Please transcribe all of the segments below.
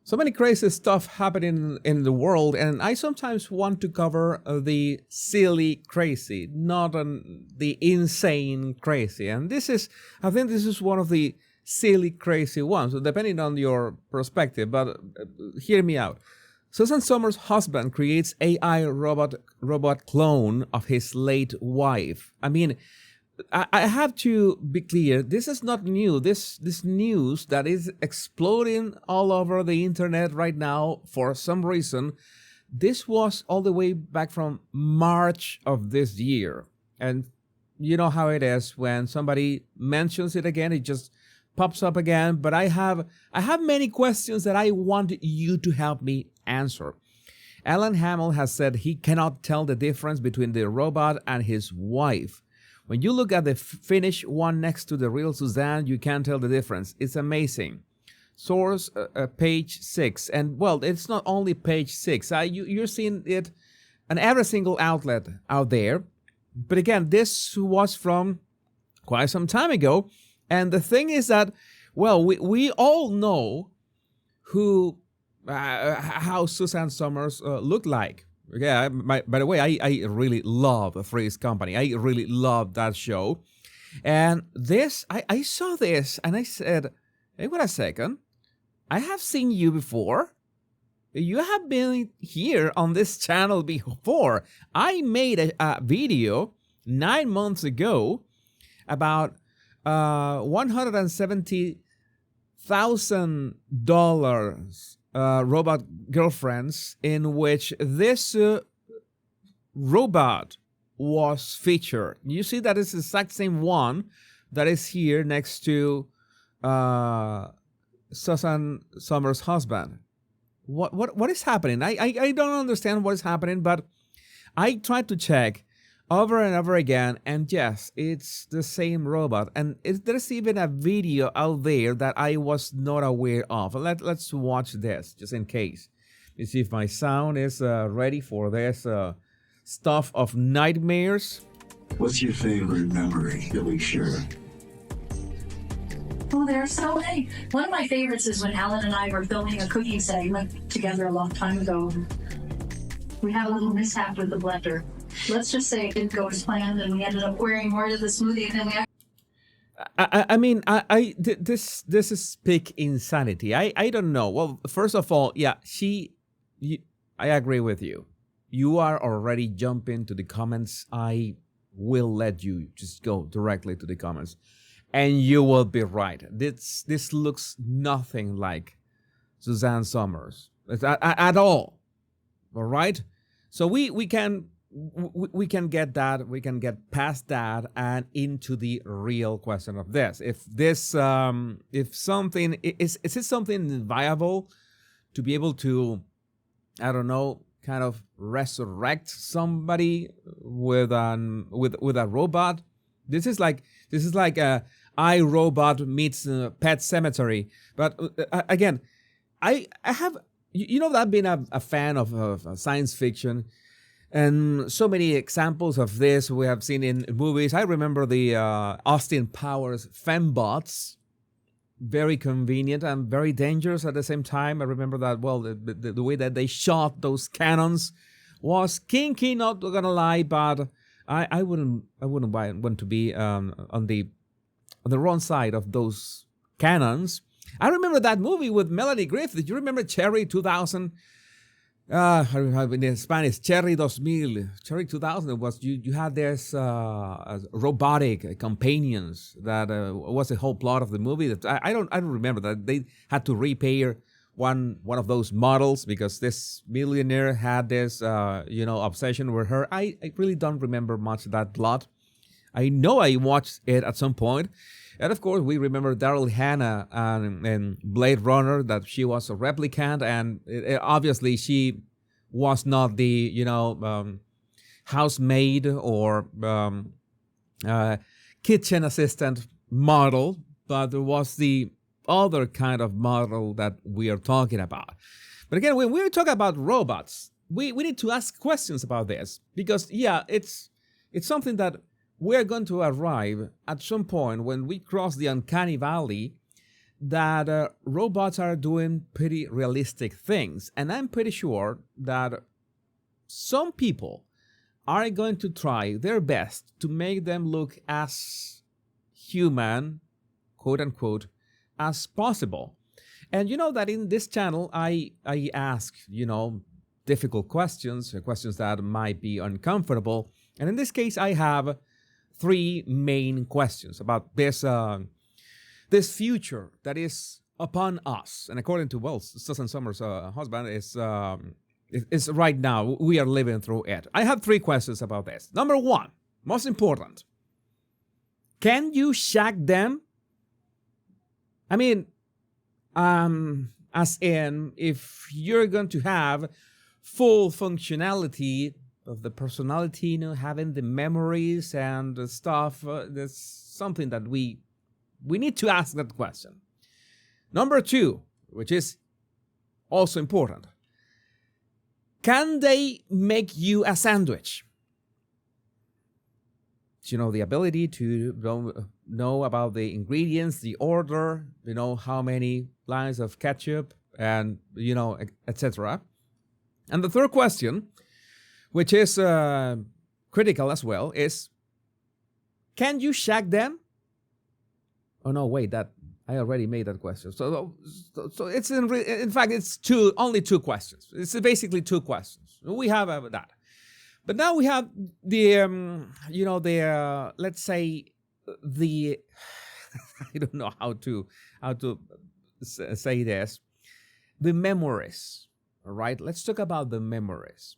So many crazy stuff happening in the world, and I sometimes want to cover the silly crazy, not the insane crazy. And I think this is one of the silly crazy ones, depending on your perspective, but hear me out. Suzanne Sommers' husband creates AI robot clone of his late wife. I mean, I have to be clear, this is not new. This news that is exploding all over the internet right now for some reason, this was all the way back from March of this year. And you know how it is when somebody mentions it again, it just pops up again. But I have many questions that I want you to help me answer. Alan Hamill has said he cannot tell the difference between the robot and his wife. When you look at the finished one next to the real Suzanne, you can't tell the difference. It's amazing. Source, page 6. And, well, it's not only page 6. You're seeing it on every single outlet out there. But again, this was from quite some time ago. And the thing is that, well, we all know how Suzanne Sommers looked like. Yeah, by the way, I really love Three's Company. I really love that show. And I saw this and I said, hey, wait a second. I have seen you before. You have been here on this channel before. I made a video 9 months ago about $170,000 robot girlfriends, in which this robot was featured. You see that it's the exact same one that is here next to Suzanne Sommers' husband. What is happening? I don't understand what is happening, but I tried to check over and over again, and yes, it's the same robot. And there's even a video out there that I was not aware of. Let's watch this, just in case. You see if my sound is ready for this stuff of nightmares. What's your favorite memory that we share? Oh, there are so many. One of my favorites is when Alan and I were filming a cooking segment together a long time ago. We had a little mishap with the blender. Let's just say it didn't go as planned, and we ended up wearing more to the smoothie than we actually. This is peak insanity. I don't know. Well, first of all, yeah, I agree with you. You are already jumping to the comments. I will let you just go directly to the comments, and you will be right. This looks nothing like Suzanne Sommers at all. All right, so we can get that, we can get past that and into the real question of this. If something is it something viable to be able to, I don't know, kind of resurrect somebody with a robot? This is like a iRobot meets Pet Cemetery. But again, I have, you know, I've been a fan of science fiction. And so many examples of this we have seen in movies. I remember the Austin Powers fembots, very convenient and very dangerous at the same time. I remember that, well, the way that they shot those cannons was kinky, not gonna lie, but I wouldn't want to be on the wrong side of those cannons. I remember that movie with Melanie Griffith. Do you remember Cherry 2000? In Spanish, Cherry 2000. Cherry 2000 was, you had this robotic companions that was the whole plot of the movie. That I don't remember that they had to repair one of those models because this millionaire had this obsession with her. I really don't remember much of that plot. I know I watched it at some point. And of course, we remember Daryl Hannah and Blade Runner, that she was a replicant, and obviously she was not the housemaid or kitchen assistant model, but there was the other kind of model that we are talking about. But again, when we're talking about robots, we need to ask questions about this because, yeah, it's something that we're going to arrive at some point when we cross the uncanny valley that robots are doing pretty realistic things. And I'm pretty sure that some people are going to try their best to make them look as human, quote unquote, as possible. And you know that in this channel, I ask, difficult questions, questions that might be uncomfortable. And in this case, I have three main questions about this future that is upon us. And according to, Suzanne Sommers' husband, is right now, we are living through it. I have three questions about this. Number one, most important, can you shack them? I mean, as in, if you're going to have full functionality of the personality, having the memories and the stuff, there's something that we need to ask that question. Number two, which is also important, can they make you a sandwich? The ability to know about the ingredients, the order, how many lines of ketchup, and, etc. And the third question, which is critical as well, is, can you shack them? Oh, no, wait, that I already made that question. So it's in fact, it's only two questions. It's basically two questions. We have that. But now we have the, let's say, the, I don't know how to say this, the memories, all right? Let's talk about the memories.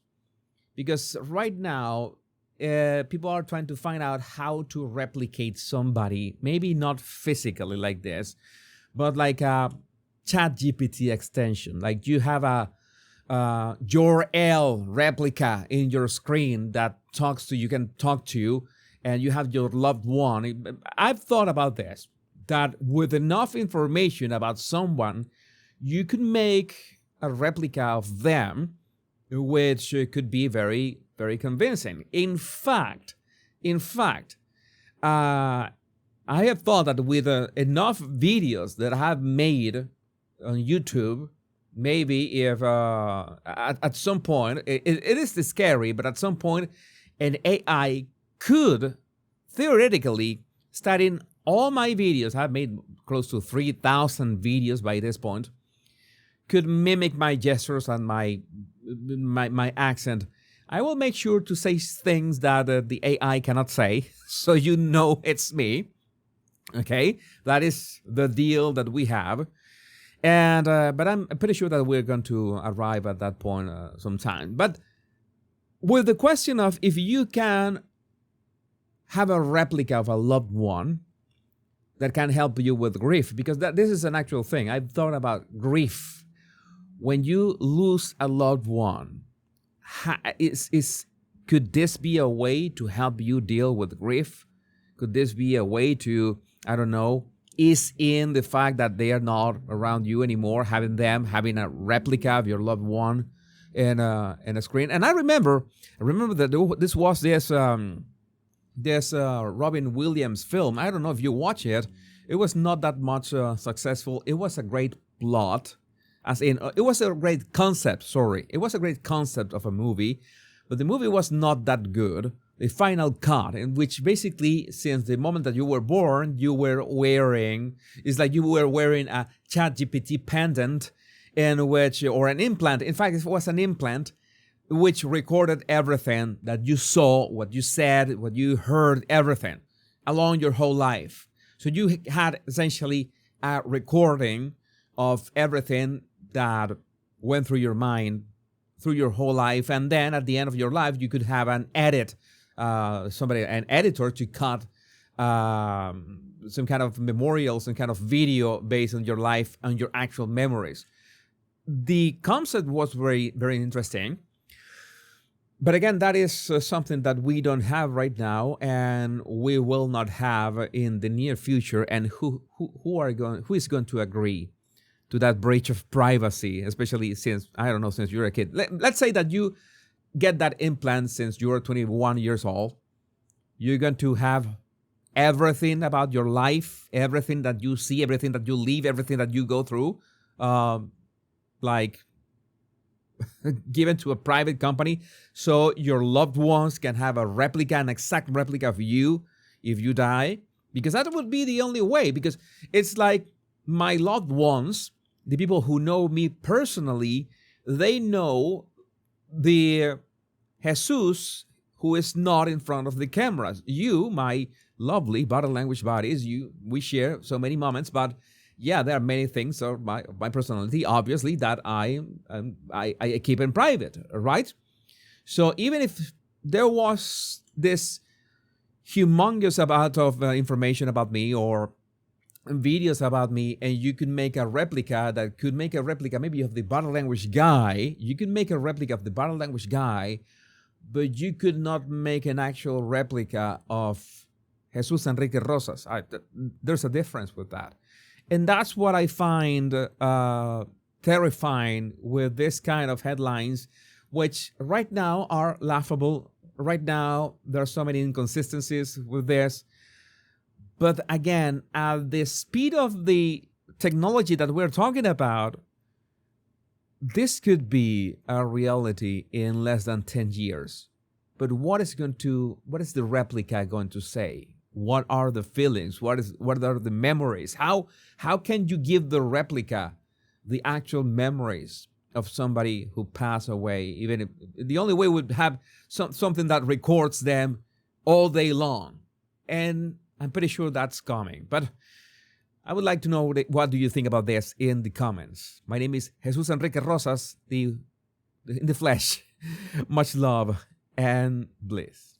Because right now, people are trying to find out how to replicate somebody, maybe not physically like this, but like a ChatGPT extension. Like you have a Jor-El replica in your screen that you can talk to, and you have your loved one. I've thought about this, that with enough information about someone, you could make a replica of them, which could be very, very convincing. In fact, I have thought that with enough videos that I have made on YouTube, maybe if at some point, it is scary, but at some point, an AI could theoretically, studying all my videos, I've made close to 3,000 videos by this point, could mimic my gestures and my accent. I will make sure to say things that the AI cannot say, so it's me. Okay, that is the deal that we have. And but I'm pretty sure that we're going to arrive at that point sometime. But with the question of if you can have a replica of a loved one that can help you with grief, because this is an actual thing. I've thought about grief. When you lose a loved one, could this be a way to help you deal with grief? Could this be a way to, I don't know, ease in the fact that they are not around you anymore, having a replica of your loved one in a screen? And I remember that this was this Robin Williams film. I don't know if you watch it. It was not that much successful. It was a great plot. It was a great concept, It was a great concept of a movie, but the movie was not that good. The final cut, in which basically, since the moment that you were born, it's like you were wearing a ChatGPT pendant, or an implant. In fact, it was an implant which recorded everything that you saw, what you said, what you heard, everything along your whole life. So you had essentially a recording of everything that went through your mind through your whole life, and then at the end of your life you could have an an editor to cut some kind of memorial, some kind of video based on your life and your actual memories. The concept was very, very interesting, but again, that is something that we don't have right now, and we will not have in the near future. And who is going to agree to that breach of privacy, especially since you're a kid. Let's say that you get that implant since you're 21 years old. You're going to have everything about your life, everything that you see, everything that you live, everything that you go through, like given to a private company, so your loved ones can have a replica, an exact replica of you if you die? Because that would be the only way, because it's like my loved ones, the people who know me personally, they know the Jesus who is not in front of the cameras. You, my lovely body language buddies, we share so many moments, but yeah, there are many things of my personality, obviously, that I keep in private, right? So even if there was this humongous amount of information about me or videos about me, and you could make a replica that could make a replica maybe of the body language guy, you could make a replica of the body language guy, but you could not make an actual replica of Jesus Enrique Rosas. There's a difference with that. And that's what I find terrifying with this kind of headlines, which right now are laughable. Right now, there are so many inconsistencies with this. But again, at the speed of the technology that we're talking about, this could be a reality in less than 10 years. But what is the replica going to say? What are the feelings? What are the memories? How can you give the replica the actual memories of somebody who passed away? Even if the only way would have something that records them all day long. And I'm pretty sure that's coming. But I would like to know, what do you think about this in the comments? My name is Jesus Enrique Rosas, in the flesh. Much love and bliss.